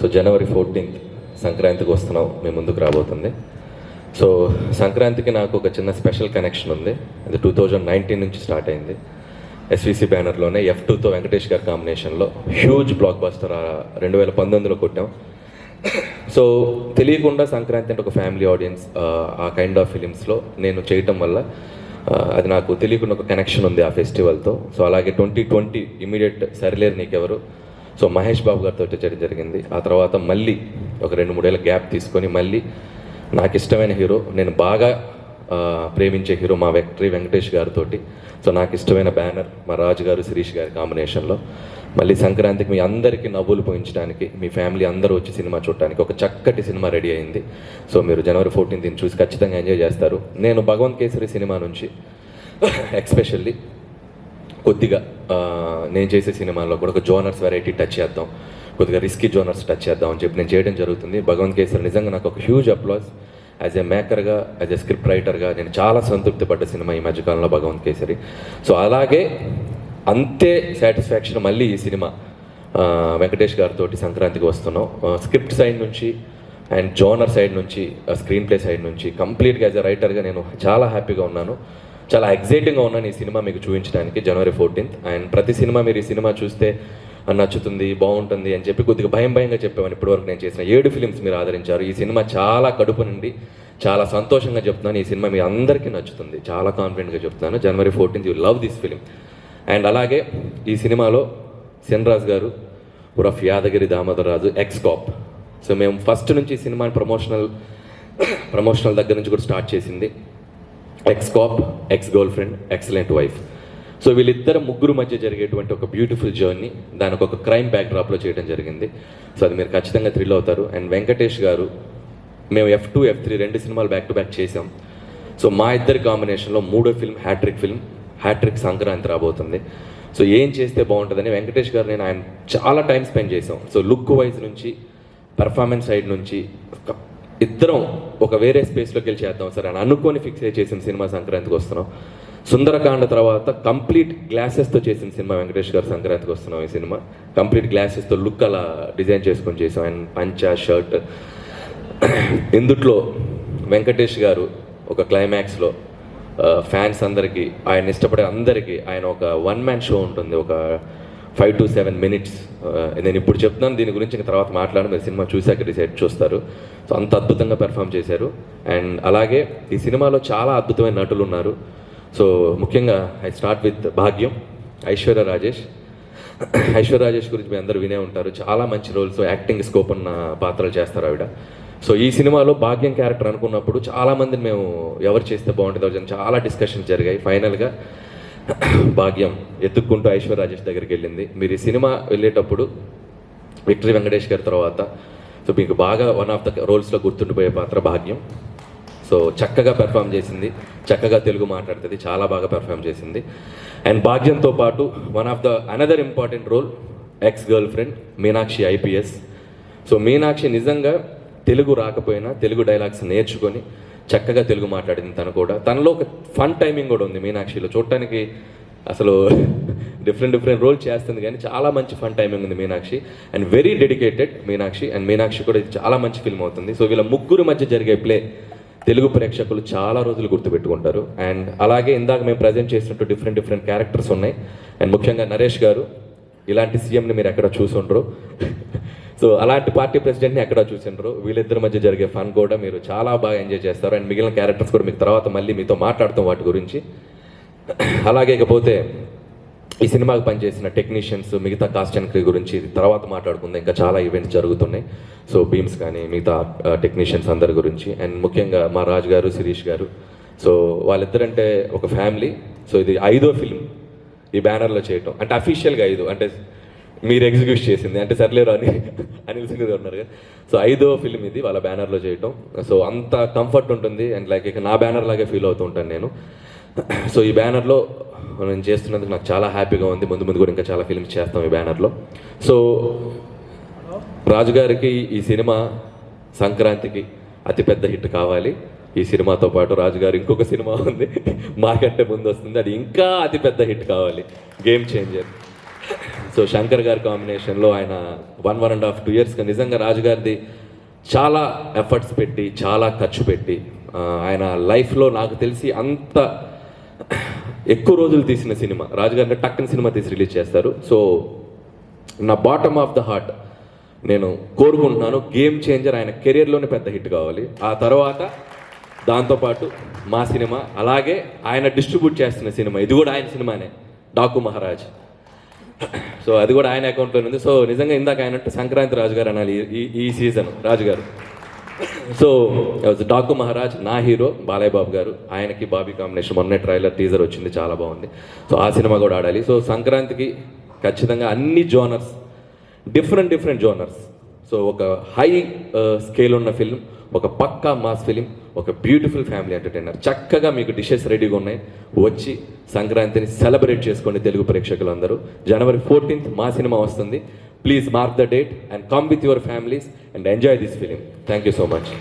So జనవరి 14th సంక్రాంతికి వస్తున్నాం, మీ ముందుకు రాబోతుంది. సో సంక్రాంతికి నాకు ఒక చిన్న స్పెషల్ కనెక్షన్ ఉంది. అది 2019 నుంచి స్టార్ట్ అయింది. ఎస్విసి బ్యానర్లోనే F2తో వెంకటేష్ గారి కాంబినేషన్లో హ్యూజ్ బ్లాక్ బస్టర్ 2019లో కొట్టాం. సో తెలియకుండా సంక్రాంతి అంటే ఒక ఫ్యామిలీ ఆడియన్స్, ఆ కైండ్ ఆఫ్ ఫిలిమ్స్లో నేను చేయటం వల్ల అది నాకు తెలియకుండా ఒక కనెక్షన్ ఉంది ఆ ఫెస్టివల్తో. సో అలాగే 2020 ఇమీడియట్ సరిలేరు నీకెవరు, సో మహేష్ బాబు గారితో చేయడం జరిగింది. ఆ తర్వాత మళ్ళీ ఒక 2-3 ఏళ్ళ గ్యాప్ తీసుకొని మళ్ళీ నాకు ఇష్టమైన హీరో, నేను బాగా ప్రేమించే హీరో మా వెంకటేష్ గారితో, సో నాకు ఇష్టమైన బ్యానర్ మా రాజు గారు శిరీష్ గారి కాంబినేషన్లో మళ్ళీ సంక్రాంతికి మీ అందరికీ నవ్వులు పోయించడానికి, మీ ఫ్యామిలీ అందరూ వచ్చి సినిమా చూడటానికి ఒక చక్కటి సినిమా రెడీ అయింది. సో మీరు జనవరి 14th చూసి ఖచ్చితంగా ఎంజాయ్ చేస్తారు. నేను భగవంత్ కేసరి సినిమా నుంచి ఎక్స్పెషల్లీ కొద్దిగా నేను చేసే సినిమాలో కూడా ఒక జోనర్స్ వెరైటీ టచ్ చేద్దాం, కొద్దిగా రిస్కీ జోనర్స్ టచ్ చేద్దాం అని చెప్పి నేను చేయడం జరుగుతుంది. భగవంత్ కేసరి నిజంగా నాకు ఒక హ్యూజ్ అప్లాస్. యాజ్ ఎ మేకర్గా, యాజ్ ఎ స్క్రిప్ట్ రైటర్గా నేను చాలా సంతృప్తి పడ్డ సినిమా ఈ మధ్యకాలంలో భగవంత్ కేసరి. సో అలాగే అంతే సాటిస్ఫాక్షన్ మళ్ళీ ఈ సినిమా వెంకటేష్ గారితో సంక్రాంతికి వస్తున్నాం. స్క్రిప్ట్ సైడ్ నుంచి అండ్ జోనర్ సైడ్ నుంచి, స్క్రీన్ ప్లే సైడ్ నుంచి కంప్లీట్గా యాజ్ ఎ రైటర్గా నేను చాలా హ్యాపీగా ఉన్నాను, చాలా ఎగ్జైటింగ్గా ఉన్నాను ఈ సినిమా మీకు చూపించడానికి జనవరి 14th. అండ్ ప్రతి సినిమా మీరు ఈ సినిమా చూస్తే నచ్చుతుంది, బాగుంటుంది అని చెప్పి కొద్దిగా భయంగా చెప్పామని ఇప్పటివరకు నేను చేసిన 7 ఫిలిమ్స్ మీరు ఆదరించారు. ఈ సినిమా చాలా కడుపు నుండి చాలా సంతోషంగా చెప్తున్నాను, ఈ సినిమా మీ అందరికీ నచ్చుతుంది, చాలా కాన్ఫిడెంట్గా చెప్తున్నాను. జనవరి 14th you love this film. And అలాగే ఈ సినిమాలో సెన్రాజ్ గారు ఉరఫ్ యాదగిరి దామోదర్ రాజు ఎక్స్-కాప్. సో మేము ఫస్ట్ నుంచి ఈ సినిమాని ప్రమోషనల్ దగ్గర నుంచి కూడా స్టార్ట్ చేసింది X-cap, X-girl friend, excellent wife. So వీళ్ళిద్దరు ముగ్గురు మధ్య జరిగేటువంటి ఒక బ్యూటిఫుల్ జర్నీ, దానికి ఒక క్రైమ్ బ్యాక్డ్రాప్లో చేయడం జరిగింది. సో అది మీరు ఖచ్చితంగా థ్రిల్ అవుతారు. అండ్ వెంకటేష్ గారు, మేము F2, F3 2 సినిమాలు బ్యాక్ టు బ్యాక్ చేసాం. సో మా ఇద్దరి కాంబినేషన్లో 3వ ఫిల్మ్ హ్యాట్రిక్ సంక్రాంతి రాబోతుంది. సో ఏం చేస్తే బాగుంటుందని వెంకటేష్ గారు నేను ఆయన చాలా టైం స్పెండ్ చేసాం. సో లుక్ వైజ్ నుంచి, పెర్ఫార్మెన్స్ సైడ్ నుంచి ఇద్దరం ఒక వేరే స్పేస్లోకి వెళ్ళి చేద్దాం సార్ అని అనుకొని ఫిక్స్ అయ్యి చేసిన సినిమా సంక్రాంతికి వస్తున్నాం. సుందరకాండ తర్వాత కంప్లీట్ గ్లాసెస్తో చేసిన సినిమా వెంకటేష్ గారు సంక్రాంతికి వస్తున్నాం. ఈ సినిమా కంప్లీట్ గ్లాసెస్తో లుక్ అలా డిజైన్ చేసుకొని చేసాం. అండ్ పంచా, షర్ట్, ఇందుట్లో వెంకటేష్ గారు ఒక క్లైమాక్స్లో ఫ్యాన్స్ అందరికీ, ఆయన ఇష్టపడే అందరికీ ఆయన ఒక 1-man షో ఉంటుంది, ఒక 5 to 7 minutes. నేను ఇప్పుడు చెప్తున్నాను, దీని గురించి ఇంకా తర్వాత మాట్లాడి మీరు సినిమా చూశాక డిసైడ్ చూస్తారు. సో అంత అద్భుతంగా పెర్ఫామ్ చేశారు. అండ్ అలాగే ఈ సినిమాలో చాలా అద్భుతమైన నటులు ఉన్నారు. సో ముఖ్యంగా ఐ స్టార్ట్ విత్ భాగ్యం, ఐశ్వర్య రాజేష్ గురించి మీ అందరూ వినే ఉంటారు. చాలా మంచి రోల్స్, యాక్టింగ్ స్కోప్ ఉన్న పాత్రలు చేస్తారు ఆవిడ. సో ఈ సినిమాలో భాగ్యం క్యారెక్టర్ అనుకున్నప్పుడు చాలామందిని మేము ఎవరు చేస్తే బాగుంటుందో చాలా డిస్కషన్స్ జరిగాయి. ఫైనల్గా భాగ్యం ఎత్తుక్కుంటూ ఐశ్వర్య రాజేష్ దగ్గరికి వెళ్ళింది. మీరు ఈ సినిమా వెళ్ళేటప్పుడు విక్టరీ వెంకటేష్ గారి తర్వాత సో మీకు బాగా వన్ ఆఫ్ ద రోల్స్లో గుర్తుండిపోయే పాత్ర భాగ్యం. సో చక్కగా పెర్ఫామ్ చేసింది, చక్కగా తెలుగు మాట్లాడుతుంది, చాలా బాగా పెర్ఫామ్ చేసింది. అండ్ భాగ్యంతో పాటు one of the another important role ex-girlfriend Meenakshi IPS. So Meenakshi నిజంగా తెలుగు రాకపోయినా తెలుగు డైలాగ్స్ నేర్చుకొని చక్కగా తెలుగు మాట్లాడింది. తను కూడా, తనలో ఒక ఫన్ టైమింగ్ కూడా ఉంది మీనాక్షిలో. చూడటానికి అసలు డిఫరెంట్ రోల్ చేస్తుంది కానీ చాలా మంచి ఫన్ టైమింగ్ ఉంది Meenakshi. And very dedicated Meenakshi. And Meenakshi కూడా చాలా మంచి ఫిల్మ్ అవుతుంది. సో వీళ్ళ ముగ్గురు మధ్య జరిగే ప్లే తెలుగు ప్రేక్షకులు చాలా రోజులు గుర్తుపెట్టుకుంటారు. అండ్ అలాగే ఇందాక మేము ప్రజెంట్ చేసినట్టు డిఫరెంట్ క్యారెక్టర్స్ ఉన్నాయి. అండ్ ముఖ్యంగా నరేష్ గారు, ఇలాంటి సీఎంని మీరు ఎక్కడ చూసుండ్రు, సో అలాంటి పార్టీ ప్రెసిడెంట్ని ఎక్కడ చూసిండ్రు. వీళ్ళిద్దరి మధ్య జరిగే ఫన్ కూడా మీరు చాలా బాగా ఎంజాయ్ చేస్తారు. అండ్ మిగిలిన క్యారెక్టర్స్ కూడా మీకు తర్వాత మళ్ళీ మీతో మాట్లాడతాం వాటి గురించి. అలాగే ఇకపోతే ఈ సినిమాకి పనిచేసిన టెక్నీషియన్స్, మిగతా కాస్ట్ అండ్ క్రూ గురించి తర్వాత మాట్లాడుకుందాం. ఇంకా చాలా ఈవెంట్స్ జరుగుతున్నాయి. సో బీమ్స్ కానీ మిగతా టెక్నీషియన్స్ అందరి గురించి. అండ్ ముఖ్యంగా మా రాజు గారు, శిరీష్ గారు, సో వాళ్ళిద్దరంటే ఒక ఫ్యామిలీ. సో ఇది 5వ ఫిల్మ్ ఈ బ్యానర్లో చేయటం, అంటే అఫీషియల్గా 5, అంటే మీరు ఎగ్జిక్యూట్ చేసింది, అంటే సర్లేరు అని అనిల్ సింగ్ గారు ఉన్నారు కదా. సో 5వ ఫిల్మ్ ఇది వాళ్ళ బ్యానర్లో చేయటం. సో అంత కంఫర్ట్ ఉంటుంది. అండ్ లైక్ ఇక నా బ్యానర్ లాగే ఫీల్ అవుతూ ఉంటాను నేను. సో ఈ బ్యానర్లో నేను చేస్తున్నందుకు నాకు చాలా హ్యాపీగా ఉంది. ముందు కూడా ఇంకా చాలా ఫిల్మ్స్ చేస్తాం ఈ బ్యానర్లో. సో రాజుగారికి ఈ సినిమా సంక్రాంతికి అతిపెద్ద హిట్ కావాలి. ఈ సినిమాతో పాటు రాజుగారు ఇంకొక సినిమా ఉంది మాకంటే ముందు వస్తుంది, అది ఇంకా అతిపెద్ద హిట్ కావాలి, గేమ్ చేంజర్. సో శంకర్ గారి కాంబినేషన్లో ఆయన 1.5-2 ఇయర్స్గా నిజంగా రాజు గారిది చాలా ఎఫర్ట్స్ పెట్టి చాలా ఖర్చు పెట్టి ఆయన లైఫ్లో నాకు తెలిసి అంత ఎక్కువ రోజులు తీసిన సినిమా రాజుగారిని టక్కని సినిమా తీసి రిలీజ్ చేస్తారు. సో నా బాటమ్ ఆఫ్ ద హార్ట్ నేను కోరుకుంటున్నాను గేమ్ చేంజర్ ఆయన కెరియర్లోనే పెద్ద హిట్ కావాలి. ఆ తర్వాత దాంతోపాటు మా సినిమా, అలాగే ఆయన డిస్ట్రిబ్యూట్ చేస్తున్న సినిమా, ఇది కూడా ఆయన సినిమానే, డాకు మహారాజ్. సో అది కూడా ఆయన అకౌంట్లో ఉంది. సో నిజంగా ఇందాక ఆయన సంక్రాంతి రాజు గారు అనాలి ఈ సీజన్ రాజుగారు. సో డాకు మహారాజ్ నా హీరో బాలయ్య బాబు గారు, ఆయనకి బాబీ కాంబినేషన్, మొన్నే ట్రైలర్ టీజర్ వచ్చింది, చాలా బాగుంది. సో ఆ సినిమా కూడా ఆడాలి. సో సంక్రాంతికి ఖచ్చితంగా అన్ని జోనర్స్, డిఫరెంట్ జోనర్స్. సో ఒక హై స్కేల్ ఉన్న ఫిల్మ్, ఒక పక్కా మాస్ ఫిలిం, ఒక బ్యూటిఫుల్ ఫ్యామిలీ ఎంటర్టైనర్. చక్కగా మీకు డిషెస్ రెడీగా ఉన్నాయి, వచ్చి సంక్రాంతిని సెలబ్రేట్ చేసుకోండి తెలుగు ప్రేక్షకులందరూ. January 14th మా సినిమా వస్తుంది. Please mark the date and come with your families and enjoy this film. Thank you so much.